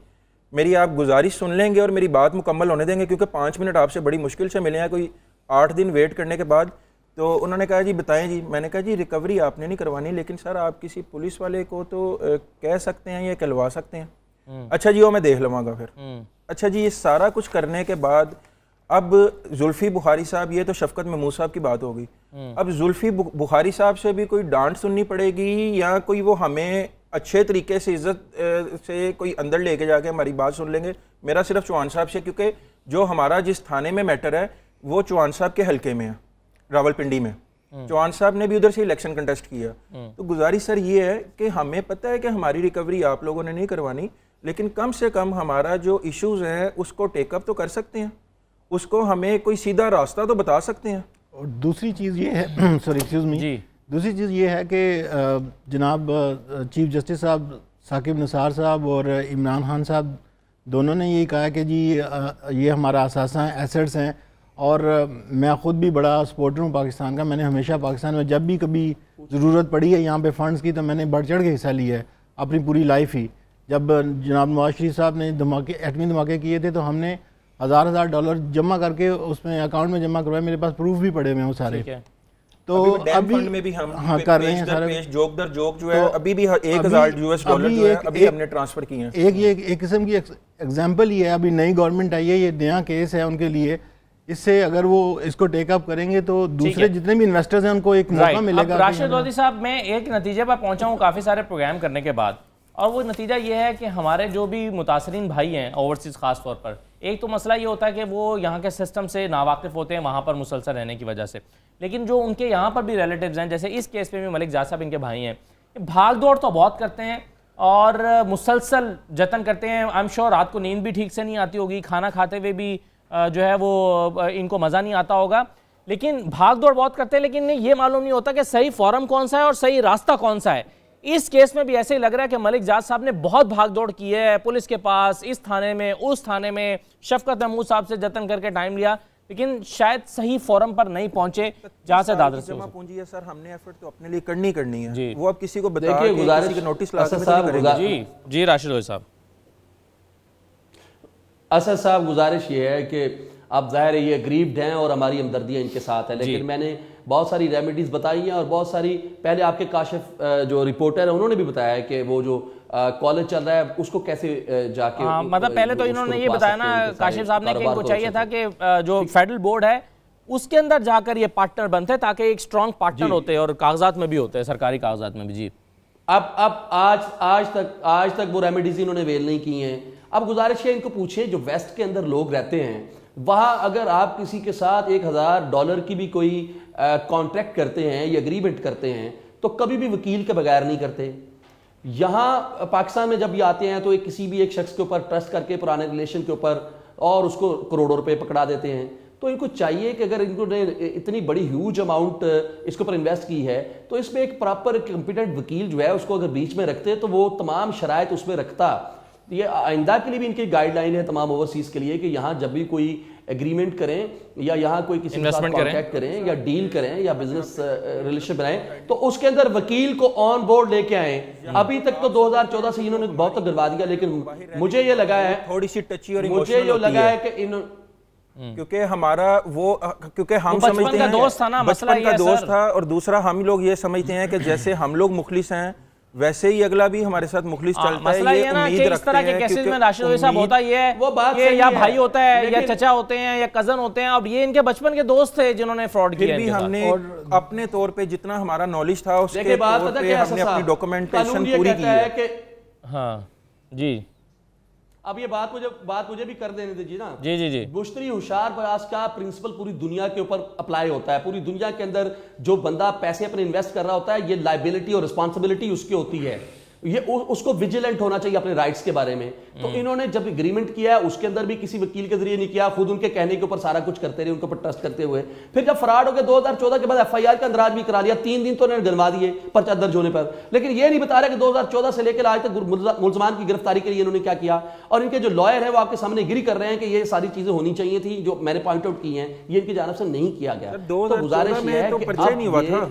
मेरी आप गुजारिश सुन लेंगे और मेरी बात मुकम्मल होने देंगे, क्योंकि 5 मिनट आपसे बड़ी मुश्किल से मिले हैं, कोई 8 दिन वेट करने के बाद। तो उन्होंने कहा जी बताएं जी, मैंने कहा जी रिकवरी आपने नहीं करवानी, लेकिन सर आप किसी पुलिस वाले को तो कह सकते हैं या कहलवा सकते हैं। अच्छा जी वो मैं देख लूँगा फिर। अच्छा जी ये सारा कुछ करने के बाद अब जुल्फी बुखारी साहब, ये तो शफकत महमूद साहब की बात हो गई, अब जुल्फी बुखारी साहब से भी कोई डांट सुननी पड़ेगी या कोई वो हमें अच्छे तरीके से इज्जत से कोई अंदर लेके जाके हमारी बात सुन लेंगे। मेरा सिर्फ चौहान साहब से, क्योंकि जो हमारा जिस थाने में मैटर है वो चौहान साहब के हल्के में है, रावलपिंडी में, चौहान साहब ने भी उधर से इलेक्शन कंटेस्ट किया। तो गुजारिश सर ये है कि हमें पता है कि हमारी रिकवरी आप लोगों ने नहीं करवानी, लेकिन कम से कम हमारा जो इश्यूज हैं उसको टेकअप तो कर सकते हैं, उसको हमें कोई सीधा रास्ता तो बता सकते हैं। और दूसरी चीज़ ये है सॉरी एक्सक्यूज़ मी, दूसरी चीज़ ये है कि जनाब चीफ जस्टिस साहब साकिब निसार साहब और इमरान खान साहब दोनों ने यही कहा कि जी ये हमारा असासा हैं, एसेट्स हैं, और मैं ख़ुद भी बड़ा सपोर्टर हूँ पाकिस्तान का। मैंने हमेशा पाकिस्तान में जब भी कभी ज़रूरत पड़ी है यहाँ पे फ़ंड्स की तो मैंने बढ़ चढ़ के हिस्सा लिया है अपनी पूरी लाइफ ही। जब जनाब नवाज शरीफ साहब ने एटमी धमाके किए थे तो हमने $1000 जमा करके उसमें अकाउंट में जमा करवाए, मेरे पास प्रूफ भी पड़े हुए हैं वो सारे। तो अभी में भी हम कर रहे हैं सारे जोक दर जोक जो है, अभी भी $1000 जो है अभी हमने ट्रांसफर किए हैं। एक किस्म की एग्जाम्पल ही है, अभी नई गवर्नमेंट आई है, ये नया केस है उनके लिए, इससे अगर वो इसको टेकअप करेंगे तो दूसरे जितने भी इन्वेस्टर्स हैं उनको एक मौका मिलेगा। राशिद लोधी साहब, मैं एक नतीजे पर पहुंचा हूँ काफ़ी सारे प्रोग्राम करने के बाद, और वो नतीजा ये है कि हमारे जो भी मुतासरीन भाई हैं ओवरसीज़ ख़ास तौर पर, एक तो मसला ये होता है कि वो यहाँ के सिस्टम से नावाकिफ़ होते हैं वहाँ पर मुसलसल रहने की वजह से, लेकिन जो उनके यहाँ पर भी रिलेटिव्स हैं, जैसे इस केस पे भी मलिक जाद साहब इनके भाई हैं, भाग दौड़ तो बहुत करते हैं और मुसलसल जतन करते हैं। आई एम श्योर रात को नींद भी ठीक से नहीं आती होगी, खाना खाते हुए भी जो है वो इनको मज़ा नहीं आता होगा, लेकिन भाग दौड़ बहुत करते हैं, लेकिन ये मालूम नहीं होता कि सही फोरम कौन सा है और सही रास्ता कौन सा है। इस केस में भी ऐसे ही लग रहा है कि मलिक जाद साहब ने बहुत भाग दौड़ की है पुलिस के पास, इस थाने में उस थाने में, शफकत महमूद साहब से जतन करके टाइम लिया, लेकिन शायद सही फोरम पर नहीं पहुंचे जहां से दादर से जमा पूंजी है। सर हमने एफर्ट तो अपने लिए करनी है, वो अब किसी को बता के किसी के नोटिस ला के जी राशिद लोधी साहब। असद साहब गुजारिश ये है कि अब जाहिर है ये ग्रीव्ड हैं और हमारी हमदर्दियाँ इनके साथ है, लेकिन मैंने बहुत सारी रेमेडीज बताई हैं और बहुत सारी पहले आपके काशिफ जो रिपोर्टर है उन्होंने भी बताया कि वो जो कॉलेज चल रहा है उसको कैसे जाके मतलब पहले तो इन्होंने ये बताया ना काशिफ साहब ने कि इनको चाहिए था कि जो फेडरल बोर्ड है उसके अंदर जाकर ये पार्टनर बनते हैं ताकि एक स्ट्रॉन्ग पार्टनर होते हैं और कागजात में भी होते हैं, सरकारी कागजात में भी। जी अब आज तक वो रेमेडीज इन्होंने वेल नहीं की हैं। अब गुजारिश है इनको पूछे जो वेस्ट के अंदर लोग रहते हैं वहां अगर आप किसी के साथ $1000 की भी कोई कॉन्ट्रैक्ट करते हैं या एग्रीमेंट करते हैं तो कभी भी वकील के बगैर नहीं करते। यहाँ पाकिस्तान में जब ये आते हैं तो किसी भी एक शख्स के ऊपर ट्रस्ट करके पुराने रिलेशन के ऊपर और उसको करोड़ों रुपए पकड़ा देते हैं। तो इनको चाहिए कि अगर इन्होंने इतनी बड़ी ह्यूज अमाउंट इसके ऊपर इन्वेस्ट की है तो इसमें एक प्रॉपर कॉम्पिटेंट वकील जो है उसको अगर बीच में रखते तो वो तमाम शराइत उसमें रखता। ये आइंदा के लिए भी इनकी गाइडलाइन है तमाम ओवरसीज के लिए कि यहाँ जब भी कोई एग्रीमेंट करें या यहाँ कोई किसी के साथ कॉन्टैक्ट करें या डील करें या बिजनेस रिलेशन बनाएं तो उसके अंदर वकील को ऑन बोर्ड लेके आए। अभी तक तो 2014 से इन्होंने बहुत तक गिरवा दिया, लेकिन मुझे ये लगा है थोड़ी सी टची और मुझे जो लगा है कि क्योंकि हमारा वो क्योंकि हम समझते हैं बचपन का दोस्त था और दूसरा हम लोग ये समझते हैं कि जैसे हम लोग मुखलिस हैं वैसे ही अगला भी हमारे साथ मुखलिस चलता है। ये उम्मीद रखते हैं केसेस में राशिद लोधी साहब होता ये है वो बात कि या भाई होता है या चचा होते हैं या कजन होते हैं। अब ये इनके बचपन के दोस्त थे जिन्होंने फ्रॉड किया। फिर भी हमने अपने तौर पे जितना हमारा नॉलेज था उसके तौर पे हमने अपनी डॉक्यूमेंटेशन पूरी की है। हाँ जी, अब ये बात मुझे भी कर देने दीजिए ना। जी जी जी। मुश्तरी होशियार बयास का प्रिंसिपल पूरी दुनिया के ऊपर अप्लाई होता है। पूरी दुनिया के अंदर जो बंदा पैसे अपने इन्वेस्ट कर रहा होता है ये लायबिलिटी और रिस्पॉन्सिबिलिटी उसकी होती है। ये उसको विजिलेंट होना चाहिए अपने राइट्स के बारे में। तो इन्होंने जब एग्रीमेंट किया है उसके अंदर भी किसी वकील के जरिए नहीं किया, खुद उनके कहने के ऊपर सारा कुछ करते रहे, उनके ऊपर ट्रस्ट करते हुए। फिर जब फराड हो गया 2014 के बाद FIR का अंदराज भी करा लिया, 3 दिन तो उन्होंने गिनवा दिए पर्चा दर्ज होने पर। लेकिन ये नहीं बता रहा कि 2014 से लेकर आज तक मुलजमान की गिरफ्तारी के लिए इन्होंने क्या किया। और इनके जो लॉयर है वो आपके सामने गिरी कर रहे हैं कि ये सारी चीजें होनी चाहिए थी जो मैंने पॉइंट आउट की हैं, ये इनकी जानब से नहीं किया गया। तो गुजारिश है कि पर्चा नहीं हुआ था,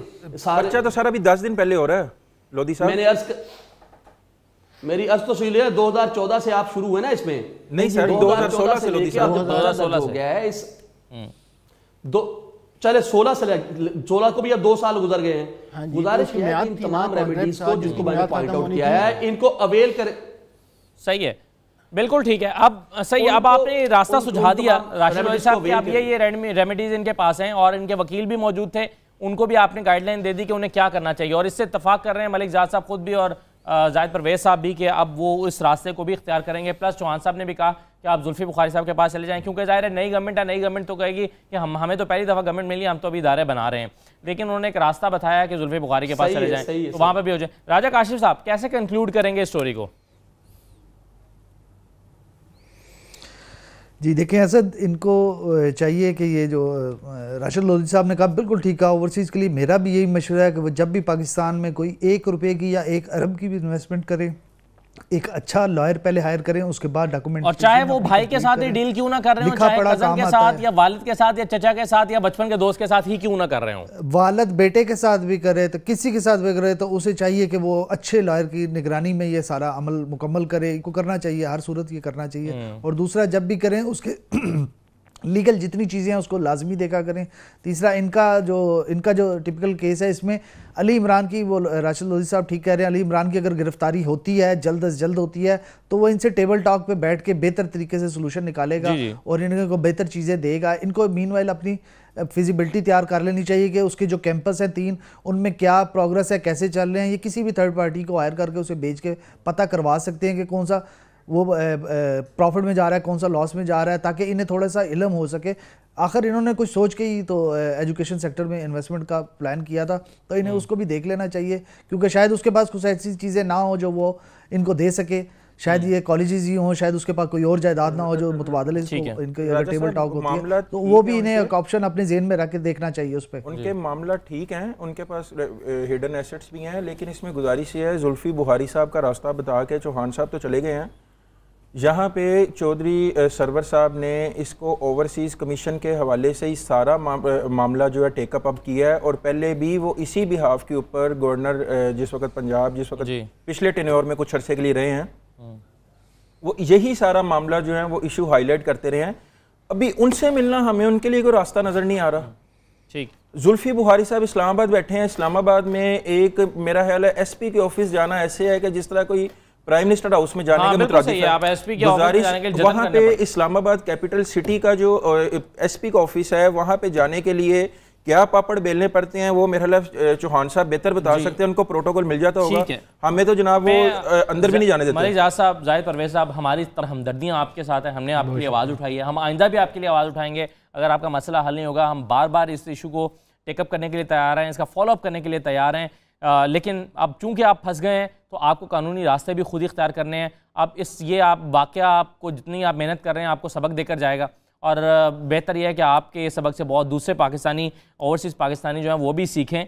पर्चा तो सारा भी 10 दिन पहले हो रहा है लोधी साहब। मेरी अर्ज तो सुन लिया 2014 से आप शुरू हुए ना इसमें। नहीं सर 2016 से लोधी साहब 2016 हो गया है इस चले 16 को भी अब 2 साल गुजर गए हैं। गुजारिश है कि इन तमाम रेमेडीज को जिसको मैंने पॉइंट आउट किया है इनको अवेल करें। सही है, बिल्कुल ठीक है। अब सही, अब आपने रास्ता सुझा दिया राशिद लोधी साहब कि अब ये रेमेडीज इनके पास हैं और इनके वकील भी मौजूद थे, उनको भी आपने गाइडलाइन दे दी कि उन्हें क्या करना चाहिए। और इससे इत्तफाक कर रहे हैं मलिक जाद साहब खुद भी और जाहिद परवेज साहब भी कि अब वो इस रास्ते को भी इख्तियार करेंगे। प्लस चौहान साहब ने भी कहा कि आप जुल्फी बुखारी साहब के पास चले जाएं, क्योंकि जाहिर है नई गवर्नमेंट है, नई गवर्नमेंट तो कहेगी कि हमें तो पहली दफ़ा गवर्नमेंट मिली, हम तो अभी इदारे बना रहे हैं। लेकिन उन्होंने एक रास्ता बताया कि जुल्फी बुखारी के पास चले जाएं तो वहाँ पर भी हो जाए। राजा काशिफ साहब कैसे कंक्लूड करेंगे स्टोरी को? जी देखिए असद, इनको चाहिए कि ये जो राशिद लोधी साहब ने कहा बिल्कुल ठीक कहा। ओवरसीज़ के लिए मेरा भी यही मशवरा है कि वो जब भी पाकिस्तान में कोई 1 रुपये की या 1 अरब की भी इन्वेस्टमेंट करें, एक अच्छा लॉयर पहले हायर करें, उसके बाद डॉक्यूमेंट। और चाहे वो भाई के साथ ही डील क्यों ना कर रहे हो, चाहे कजन के साथ या वालिद के साथ या चचा के साथ या बचपन के दोस्त के साथ ही क्यों ना कर रहे हो, वालिद बेटे के साथ भी करे तो किसी के साथ भी करे, तो उसे चाहिए कि वो अच्छे लॉयर की निगरानी में ये सारा अमल मुकम्मल करे। इनको करना चाहिए, हर सूरत ये करना चाहिए। और दूसरा, जब भी करें उसके लीगल जितनी चीज़ें हैं उसको लाजमी देखा करें। तीसरा, इनका जो टिपिकल केस है इसमें अली इमरान की, वो राशिद लोधी साहब ठीक कह रहे हैं, अली इमरान की अगर गिरफ्तारी होती है जल्द से जल्द होती है तो वो इनसे टेबल टॉक पे बैठ के बेहतर तरीके से सोल्यूशन निकालेगा और इनको बेहतर चीज़ें देगा। इनको मीनवाइल अपनी फिजिबिलिटी तैयार कर लेनी चाहिए कि उसके जो कैंपस हैं 3 उनमें क्या प्रोग्रेस है, कैसे चल रहे हैं। ये किसी भी थर्ड पार्टी को हायर करके उसे बेच के पता करवा सकते हैं कि कौन सा वो प्रॉफिट में जा रहा है, कौन सा लॉस में जा रहा है, ताकि इन्हें थोड़ा सा इल्म हो सके। आखिर इन्होंने कुछ सोच के ही तो एजुकेशन सेक्टर में इन्वेस्टमेंट का प्लान किया था, तो इन्हें उसको भी देख लेना चाहिए, क्योंकि शायद उसके पास कुछ ऐसी चीज़ें ना हो जो वो इनको दे सके। शायद ये कॉलेजेस ही हों, शायद उसके पास कोई और जायदाद ना हो जो मुतबादल इनके अगर टेबल टॉक होती है तो वो भी इन्हें एक ऑप्शन अपने जेहन में रख के देखना चाहिए उस पर। उनके मामला ठीक हैं, उनके पास हिडन एसेट्स भी हैं, लेकिन इसमें गुजारिश ये है जुल्फी बुखारी साहब का रास्ता बता के चौहान साहब तो चले गए हैं। यहाँ पे चौधरी सरवर साहब ने इसको ओवरसीज़ कमीशन के हवाले से ही सारा मामला जो है टेकअप अप किया है। और पहले भी वो इसी बिहाफ के ऊपर गवर्नर जिस वक्त पंजाब पिछले टेन्योर में कुछ अरसे के लिए रहे हैं, वो यही सारा मामला जो है वो इशू हाईलाइट करते रहे हैं। अभी उनसे मिलना हमें उनके लिए कोई रास्ता नज़र नहीं आ रहा। ठीक, जुल्फी बुखारी साहब इस्लामाबाद बैठे हैं। इस्लामाबाद में एक मेरा ख्याल है एसपी के ऑफिस जाना ऐसे है कि जिस तरह कोई प्राइम मिनिस्टर हाउस में जाने के मुताबिक गुजारिश, वहाँ पे इस्लामाबाद कैपिटल सिटी का जो एसपी का ऑफिस है वहाँ पे जाने के लिए क्या पापड़ बेलने पड़ते हैं वो मेरे ख्याल चौहान साहब बेहतर बता सकते हैं, उनको प्रोटोकॉल मिल जाता होगा, हमें तो जनाब वो अंदर भी नहीं जाने देते। मलिक साहब, जाहिद परवेज साहब, हमारी तरह हमदर्दियाँ आपके साथ हैं, हमने आपके लिए आवाज़ उठाई है, हम आइंदा भी आपके लिए आवाज़ उठाएंगे। अगर आपका मसला हल नहीं होगा, हम बार बार इस इशू को टेकअप करने के लिए तैयार हैं, इसका फॉलोअप करने के लिए तैयार हैं। लेकिन अब चूंकि आप फंस गए हैं तो आपको कानूनी रास्ते भी खुद ही इख्तियार करने हैं। अब ये आप वाक़या आपको जितनी आप मेहनत कर रहे हैं आपको सबक देकर जाएगा, और बेहतर यह है कि आपके सबक से बहुत दूसरे पाकिस्तानी, ओवरसीज़ पाकिस्तानी जो हैं वो भी सीखें,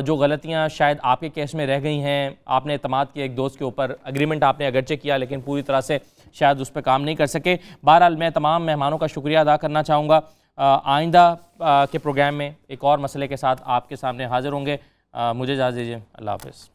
जो गलतियां शायद आपके केस में रह गई हैं। आपने एतमाद किया एक दोस्त के ऊपर, एग्रीमेंट आपने अगरचे किया लेकिन पूरी तरह से शायद उस पर काम नहीं कर सके। बहरहाल मैं तमाम मेहमानों का शुक्रिया अदा करना चाहूँगा। आइंदा के प्रोग्राम में एक और मसले के साथ आपके सामने हाज़िर होंगे। मुझे इजाज़त दीजिए, अल्लाह हाफ़िज़।